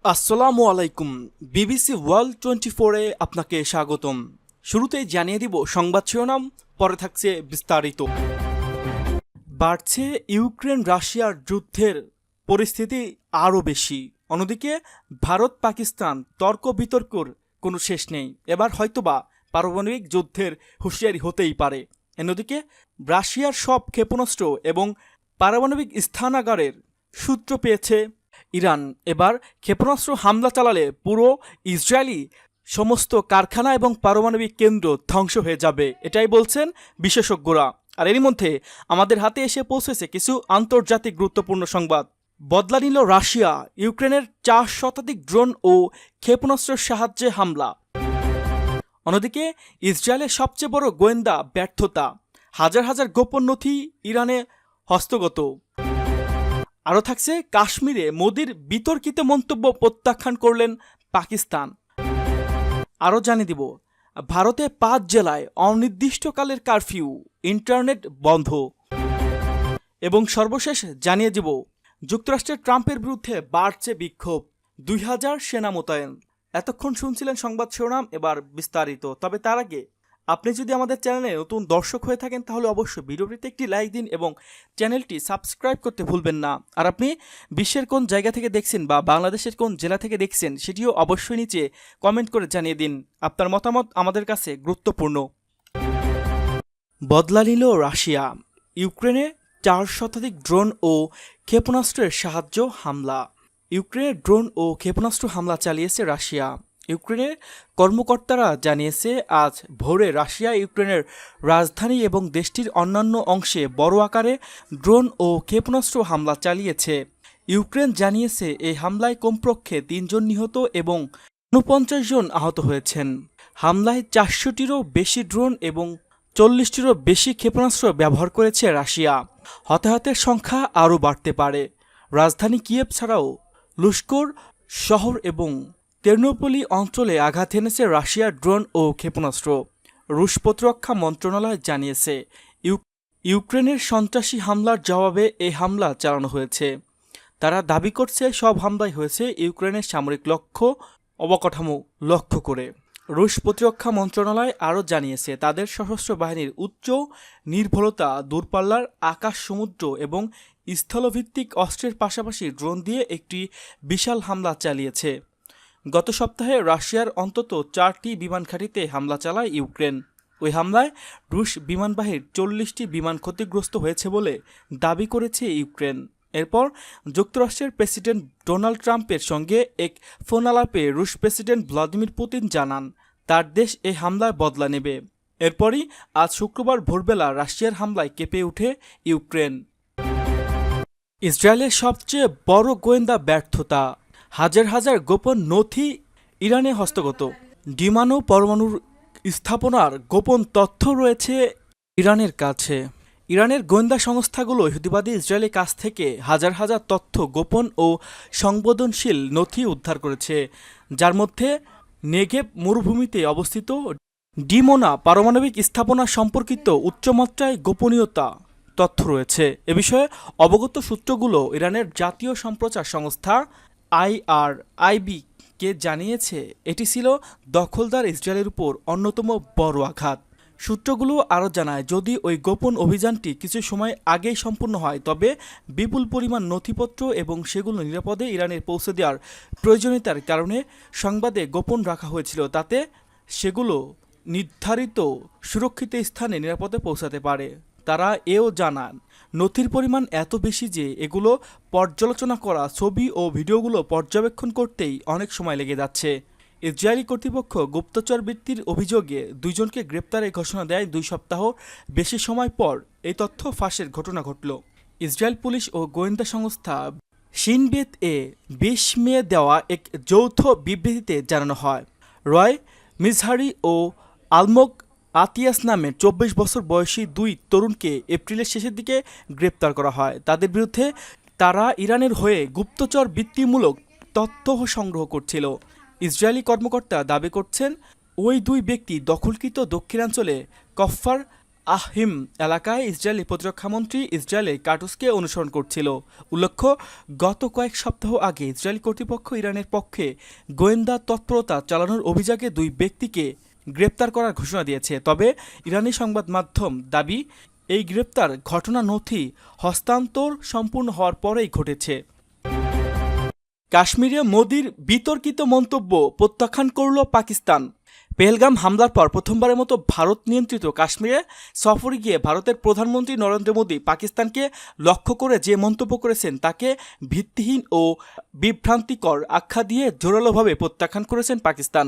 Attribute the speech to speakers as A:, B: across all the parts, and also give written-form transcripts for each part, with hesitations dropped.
A: আসসালামু আলাইকুম। BBC world 24-এ আপনাকে স্বাগতম। শুরুতেই জানিয়ে দিব সংবাদ শিরোনাম, পরে থাকছে বিস্তারিত। বাড়ছে ইউক্রেন রাশিয়ার যুদ্ধের পরিস্থিতি আরও বেশি। অন্যদিকে ভারত পাকিস্তান তর্ক বিতর্কর কোনো শেষ নেই। এবার হয়তোবা পারমাণবিক যুদ্ধের হুঁশিয়ারি হতেই পারে। অন্যদিকে রাশিয়ার সব ক্ষেপণাস্ত্র এবং পারমাণবিক স্থানাগারের সূত্র পেয়েছে ইরান। এবার ক্ষেপণাস্ত্র হামলা চালালে পুরো ইসরায়েলি সমস্ত কারখানা এবং পারমাণবিক কেন্দ্র ধ্বংস হয়ে যাবে, এটাই বলছেন বিশেষজ্ঞরা। আর এরই মধ্যে আমাদের হাতে এসে পৌঁছেছে কিছু আন্তর্জাতিক গুরুত্বপূর্ণ সংবাদ। বদলা নিল রাশিয়া, ইউক্রেনের 4 শতাধিক ড্রোন ও ক্ষেপণাস্ত্রের সাহায্যে হামলা। অন্যদিকে ইসরায়েলের সবচেয়ে বড় গোয়েন্দা ব্যর্থতা, হাজার হাজার গোপন নথি ইরানে হস্তগত। আরও থাকছে কাশ্মীরে মোদির বিতর্কিত মন্তব্য প্রত্যাখ্যান করলেন পাকিস্তান। আরও জানিয়ে দিব ভারতে 5 জেলায় অনির্দিষ্টকালের কারফিউ, ইন্টারনেট বন্ধ। এবং সর্বশেষ জানিয়ে দিব যুক্তরাষ্ট্রের ট্রাম্পের বিরুদ্ধে বাড়ছে বিক্ষোভ, 2000 সেনা মোতায়েন। এতক্ষণ শুনছিলেন সংবাদ শিরোনাম, এবার বিস্তারিত। তবে তার আগে আপনি যদি আমাদের চ্যানেলে নতুন দর্শক হয়ে থাকেন তাহলে অবশ্যই ভিডিওটিতে একটি লাইক দিন এবং চ্যানেলটি সাবস্ক্রাইব করতে ভুলবেন না। আর আপনি বিশ্বের কোন জায়গা থেকে দেখছেন বা বাংলাদেশের কোন জেলা থেকে দেখছেন সেটিও অবশ্যই নিচে কমেন্ট করে জানিয়ে দিন। আপনার মতামত আমাদের কাছে গুরুত্বপূর্ণ। বদলা নিল রাশিয়া, ইউক্রেনে 4 শতাধিক ড্রোন ও ক্ষেপণাস্ত্রের সাহায্য হামলা। ইউক্রেনের ড্রোন ও ক্ষেপণাস্ত্র হামলা চালিয়েছে রাশিয়া। ইউক্রেনের কর্মকর্তারা জানিয়েছে আজ ভোরে রাশিয়া ইউক্রেনের রাজধানী এবং দেশটির অন্যান্য অংশে বড় আকারে ড্রোন ও ক্ষেপণাস্ত্র হামলা চালিয়েছে। ইউক্রেন জানিয়েছে এই হামলায় কমপক্ষে 3 জন নিহত এবং 49 জন আহত হয়েছেন। হামলায় 400টিরও বেশি ড্রোন এবং 40টিরও বেশি ক্ষেপণাস্ত্র ব্যবহার করেছে রাশিয়া। হতাহতের সংখ্যা আরও বাড়তে পারে। রাজধানী কিয়েভ ছাড়াও লুস্কোর শহর এবং তেরনোপলি অঞ্চলে আঘাত এনেছে রাশিয়ার ড্রোন ও ক্ষেপণাস্ত্র। রুশ প্রতিরক্ষা মন্ত্রণালয় জানিয়েছে ইউক্রেনের সন্ত্রাসী হামলার জবাবে এই হামলা চালানো হয়েছে। তারা দাবি করছে সব হামলাই হয়েছে ইউক্রেনের সামরিক লক্ষ্য অবকাঠামো লক্ষ্য করে। রুশ প্রতিরক্ষা মন্ত্রণালয় আরও জানিয়েছে তাদের সশস্ত্র বাহিনীর উচ্চ নির্ভুলতা, দূরপাল্লার আকাশ, সমুদ্র এবং স্থলভিত্তিক অস্ত্রের পাশাপাশি ড্রোন দিয়ে একটি বিশাল হামলা চালিয়েছে। গত সপ্তাহে রাশিয়ার অন্তত 4টি বিমান ঘাঁটিতে হামলা চালায় ইউক্রেন। ওই হামলায় রুশ বিমানবাহীর 40টি বিমান ক্ষতিগ্রস্ত হয়েছে বলে দাবি করেছে ইউক্রেন। এরপর যুক্তরাষ্ট্রের প্রেসিডেন্ট ডোনাল্ড ট্রাম্পের সঙ্গে এক ফোন আলাপে রুশ প্রেসিডেন্ট ভ্লাদিমির পুতিন জানান তার দেশ এই হামলার বদলা নেবে। এরপরই আজ শুক্রবার ভোরবেলা রাশিয়ার হামলায় কেঁপে ওঠে ইউক্রেন। ইসরায়েলের সবচেয়ে বড় গোয়েন্দা ব্যর্থতা, হাজার হাজার গোপন নথি ইরানে হস্তগত। ডিমানো পরমাণুর স্থাপনার গোপন তথ্য রয়েছে ইরানের কাছে। ইরানের গোয়েন্দা সংস্থাগুলো ইহুদিবাদী ইসরায়েলের কাছ থেকে হাজার হাজার তথ্য, গোপন ও সংবেদনশীল নথি উদ্ধার করেছে, যার মধ্যে নেগেব মরুভূমিতে অবস্থিত ডিমোনা পারমাণবিক স্থাপনা সম্পর্কিত উচ্চমাত্রায় গোপনীয়তা তথ্য রয়েছে। এ বিষয়ে অবগত সূত্রগুলো ইরানের জাতীয় সম্প্রচার সংস্থা IRIB কে জানিয়েছে এটি ছিল দখলদার ইসরায়েলের উপর অন্যতম বড় আঘাত। সূত্রগুলো আরও জানায় যদি ওই গোপন অভিযানটি কিছু সময় আগেই সম্পূর্ণ হয় তবে বিপুল পরিমাণ নথিপত্র এবং সেগুলো নিরাপদে ইরানের পৌঁছে দেওয়ার প্রয়োজনীয়তার কারণে সংবাদে গোপন রাখা হয়েছিল, তাতে সেগুলো নির্ধারিত সুরক্ষিত স্থানে নিরাপদে পৌঁছাতে পারে। তারা এও জানান নথির পরিমাণ এত বেশি যে এগুলো পর্যালোচনা করা, ছবি ও ভিডিওগুলো পর্যবেক্ষণ করতেই অনেক সময় লেগে যাচ্ছে। ইসরায়েলি কর্তৃপক্ষ গুপ্তচর বৃত্তির অভিযোগে 2 জনকে গ্রেপ্তারের ঘোষণা দেয় 2 সপ্তাহ বেশি সময় পর এই তথ্য ফাঁসের ঘটনা ঘটল। ইসরায়েল পুলিশ ও গোয়েন্দা সংস্থা শিন বেত 20 মে দেওয়া এক যৌথ বিবৃতিতে জানানো হয় রয় মিজহারি ও আলমোগ আতিয়াস নামে 24 বছর বয়সী 2 তরুণকে এপ্রিলের শেষের দিকে গ্রেপ্তার করা হয়। তাদের বিরুদ্ধে তারা ইরানের হয়ে গুপ্তচর বৃত্তিমূলক তথ্য সংগ্রহ করছিল। ইসরায়েলি কর্মকর্তা দাবি করছেন ওই 2 ব্যক্তি দখলকৃত দক্ষিণাঞ্চলে কফার আহিম এলাকায় ইসরায়েলি প্রতিরক্ষামন্ত্রী ইসরায়েলের কাটুসকে অনুসরণ করছিল। উল্লেখ্য, গত কয়েক সপ্তাহ আগে ইসরায়েলি কর্তৃপক্ষ ইরানের পক্ষে গোয়েন্দা তৎপরতা চালানোর অভিযোগে 2 ব্যক্তিকে গ্রেপ্তার করার ঘোষণা দিয়েছে। তবে ইরানি সংবাদ মাধ্যম দাবি, এই গ্রেপ্তার ঘটনা নথি হস্তান্তর সম্পূর্ণ হওয়ার পরেই ঘটেছে। কাশ্মীরে মোদির বিতর্কিত মন্তব্য প্রত্যাখ্যান করল পাকিস্তান। পেহেলগাম হামলার পর প্রথমবারের মতো ভারত নিয়ন্ত্রিত কাশ্মীরে সফরে গিয়ে ভারতের প্রধানমন্ত্রী নরেন্দ্র মোদী পাকিস্তানকে লক্ষ্য করে যে মন্তব্য করেছেন তাকে ভিত্তিহীন ও বিভ্রান্তিকর আখ্যা দিয়ে জোরালোভাবে প্রত্যাখ্যান করেছেন পাকিস্তান।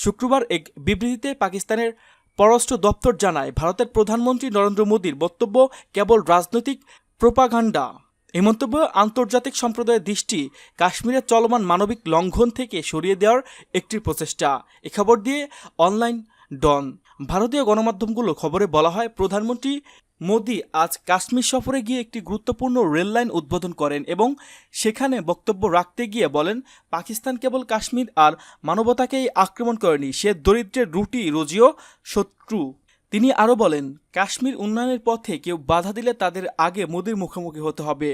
A: শুক্রবার এক বিবৃতিতে পাকিস্তানের পররাষ্ট্র দপ্তর জানায়, ভারতের প্রধানমন্ত্রী নরেন্দ্র মোদীর বক্তব্য কেবল রাজনৈতিক প্রোপাগান্ডা। এই মন্তব্য আন্তর্জাতিক সম্প্রদায়ের দৃষ্টি কাশ্মীরের চলমান মানবিক লঙ্ঘন থেকে সরিয়ে দেওয়ার একটি প্রচেষ্টা। এ খবর দিয়ে অনলাইন ডন ভারতীয় গণমাধ্যমগুলো খবরে বলা হয়, প্রধানমন্ত্রী মোদী আজ কাশ্মীর সফরে গিয়ে একটি গুরুত্বপূর্ণ রেললাইন উদ্বোধন করেন এবং সেখানে বক্তব্য রাখতে গিয়ে বলেন, পাকিস্তান কেবল কাশ্মীর আর মানবতাকেই আক্রমণ করেনি, সে দরিদ্রের রুটি রোজিও শত্রু। তিনি আরও বলেন, কাশ্মীর উন্নয়নের পথে কেউ বাধা দিলে তাদের আগে মোদির মুখোমুখি হতে হবে।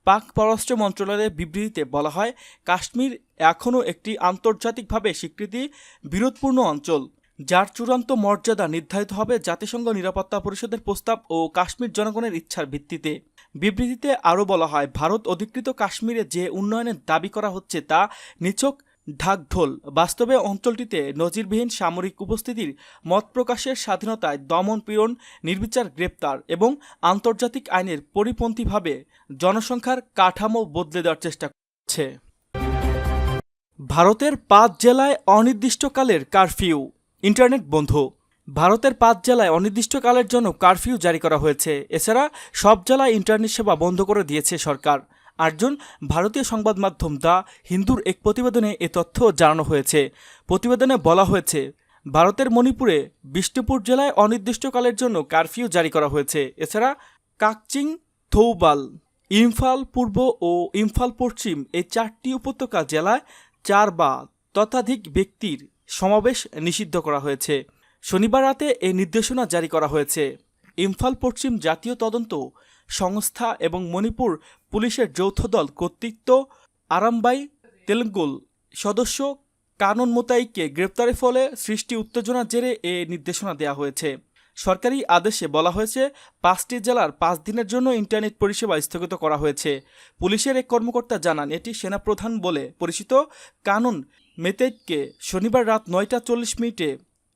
A: পাক পররাষ্ট্র মন্ত্রণালয়ের বিবৃতিতে বলা হয়, কাশ্মীর এখনও একটি আন্তর্জাতিকভাবে স্বীকৃতি বিরোধপূর্ণ অঞ্চল, যার চূড়ান্ত মর্যাদা নির্ধারিত হবে জাতিসংঘ নিরাপত্তা পরিষদের প্রস্তাব ও কাশ্মীর জনগণের ইচ্ছার ভিত্তিতে। বিবৃতিতে আরও বলা হয়, ভারত অধিকৃত কাশ্মীরে যে উন্নয়নের দাবি করা হচ্ছে তা নিছক ঢাকঢোল। বাস্তবে অঞ্চলটিতে নজিরবিহীন সামরিক উপস্থিতির, মত প্রকাশের স্বাধীনতায় দমন পীড়ন, নির্বিচার গ্রেপ্তার এবং আন্তর্জাতিক আইনের পরিপন্থীভাবে জনসংখ্যার কাঠামো বদলে দেওয়ার চেষ্টা করছে। ভারতের 5 জেলায় অনির্দিষ্টকালের কারফিউ, ইন্টারনেট বন্ধ। ভারতের 5 জেলায় অনির্দিষ্টকালের জন্য কারফিউ জারি করা হয়েছে। এছাড়া সব জেলায় ইন্টারনেট সেবা বন্ধ করে দিয়েছে সরকার। 8 জন ভারতীয় সংবাদ মাধ্যম দ্য হিন্দুর এক প্রতিবেদনে এ তথ্য জানানো হয়েছে। প্রতিবেদনে বলা হয়েছে, ভারতের মণিপুরে বিষ্ণুপুর জেলায় অনির্দিষ্টকালের জন্য কারফিউ জারি করা হয়েছে। এছাড়া কাকচিং, থৌবাল, ইম্ফল পূর্ব ও ইম্ফল পশ্চিম এই 4টি উপত্যকা জেলায় 4 বা ততোধিক ব্যক্তির সমাবেশ নিষিদ্ধ করা হয়েছে। শনিবার রাতে এই নির্দেশনা জারি করা হয়েছে। ইম্ফল পশ্চিম জাতীয় তদন্ত সংস্থা এবং মণিপুর পুলিশের যৌথ দল কর্তৃত্ব আরামবাই তেলেঙ্গুল সদস্য কানন মোতাইকে গ্রেপ্তারের ফলে সৃষ্টি উত্তেজনার জেরে এ নির্দেশনা দেওয়া হয়েছে। সরকারি আদেশে বলা হয়েছে, 5টি জেলার 5 দিনের জন্য ইন্টারনেট পরিষেবা স্থগিত করা হয়েছে। পুলিশের এক কর্মকর্তা জানান, এটি সেনাপ্রধান বলে পরিচিত কানন মেতেইকে শনিবার রাত 9টা 40 মিনিটে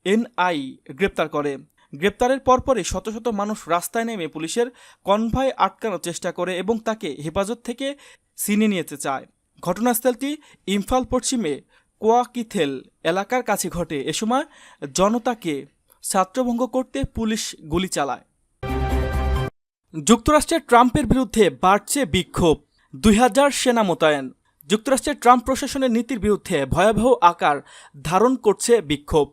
A: এনআই গ্রেপ্তার করে। গ্রেপ্তারের পরপরই শত শত মানুষ রাস্তায় নেমে পুলিশের কনভয় আটকানোর চেষ্টা করে এবং তাকে হেফাজত থেকে ছিনিয়ে নিতে চায়। ঘটনাস্থলটি ইম্ফল পশ্চিমে কোয়াকিথেল এলাকার কাছে ঘটে। এ সময় জনতাকে ছত্রভঙ্গ করতে পুলিশ গুলি চালায়। যুক্তরাষ্ট্রের ট্রাম্পের বিরুদ্ধে বাড়ছে বিক্ষোভ, 2000 সেনা মোতায়েন। যুক্তরাষ্ট্রের ট্রাম্প প্রশাসনের নীতির বিরুদ্ধে ভয়াবহ আকার ধারণ করছে বিক্ষোভ।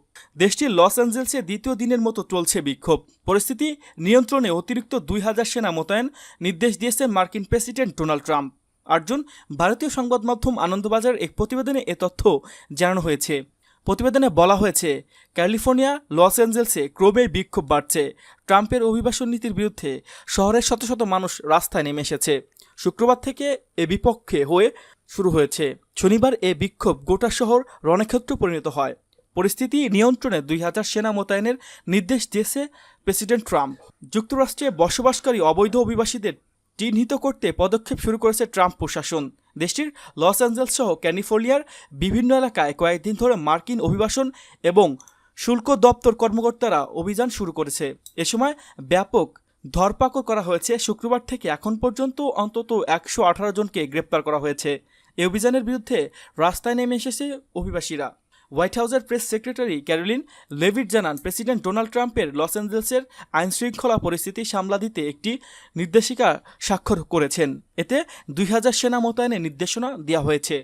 A: দেশটির লস অ্যাঞ্জেলসে দ্বিতীয় দিনের মতো চলছে বিক্ষোভ। পরিস্থিতি নিয়ন্ত্রণে অতিরিক্ত 2000 সেনা মোতায়েন নির্দেশ দিয়েছেন মার্কিন প্রেসিডেন্ট ডোনাল্ড ট্রাম্প। 8 জন ভারতীয় সংবাদ মাধ্যম আনন্দবাজার এক প্রতিবেদনে এ তথ্য জানানো হয়েছে। প্রতিবেদনে বলা হয়েছে, ক্যালিফোর্নিয়া, লস অ্যাঞ্জেলসে ক্রমেই বিক্ষোভ বাড়ছে। ট্রাম্পের অভিবাসন নীতির বিরুদ্ধে শহরের শত শত মানুষ রাস্তায় নেমে এসেছে। শুক্রবার থেকে এ বিপক্ষে হয়ে শুরু হয়েছে। শনিবার এ বিক্ষোভ গোটা শহর রণক্ষেত্রে পরিণত হয়। পরিস্থিতি নিয়ন্ত্রণে 2000 সেনা মোতায়েনের নির্দেশ দিয়েছে প্রেসিডেন্ট ট্রাম্প। যুক্তরাষ্ট্রে বসবাসকারী অবৈধ অভিবাসীদের চিহ্নিত করতে পদক্ষেপ শুরু করেছে ট্রাম্প প্রশাসন। দেশটির লস অ্যাঞ্জেলস সহ ক্যালিফোর্নিয়ার বিভিন্ন এলাকায় কয়েকদিন ধরে মার্কিন অভিবাসন এবং শুল্ক দপ্তর কর্মকর্তারা অভিযান শুরু করেছে। এ সময় ব্যাপক ধরপাকড় করা হয়েছে। শুক্রবার থেকে এখন পর্যন্ত অন্তত 118 জনকে গ্রেপ্তার করা হয়েছে। এই অভিযানের বিরুদ্ধে রাস্তায় নেমে এসেছে অভিবাসীরা। হোয়াইট হাউসের প্রেস সেক্রেটারি ক্যারোলিন লেভিট জানান, প্রেসিডেন্ট ডোনাল্ড ট্রাম্পের লস অ্যাঞ্জেলসের আইনশৃঙ্খলা পরিস্থিতি সামলা দিতে একটি নির্দেশিকা স্বাক্ষর করেছেন। এতে 2000 সেনা মোতায়েনের নির্দেশনা দেওয়া হয়েছে।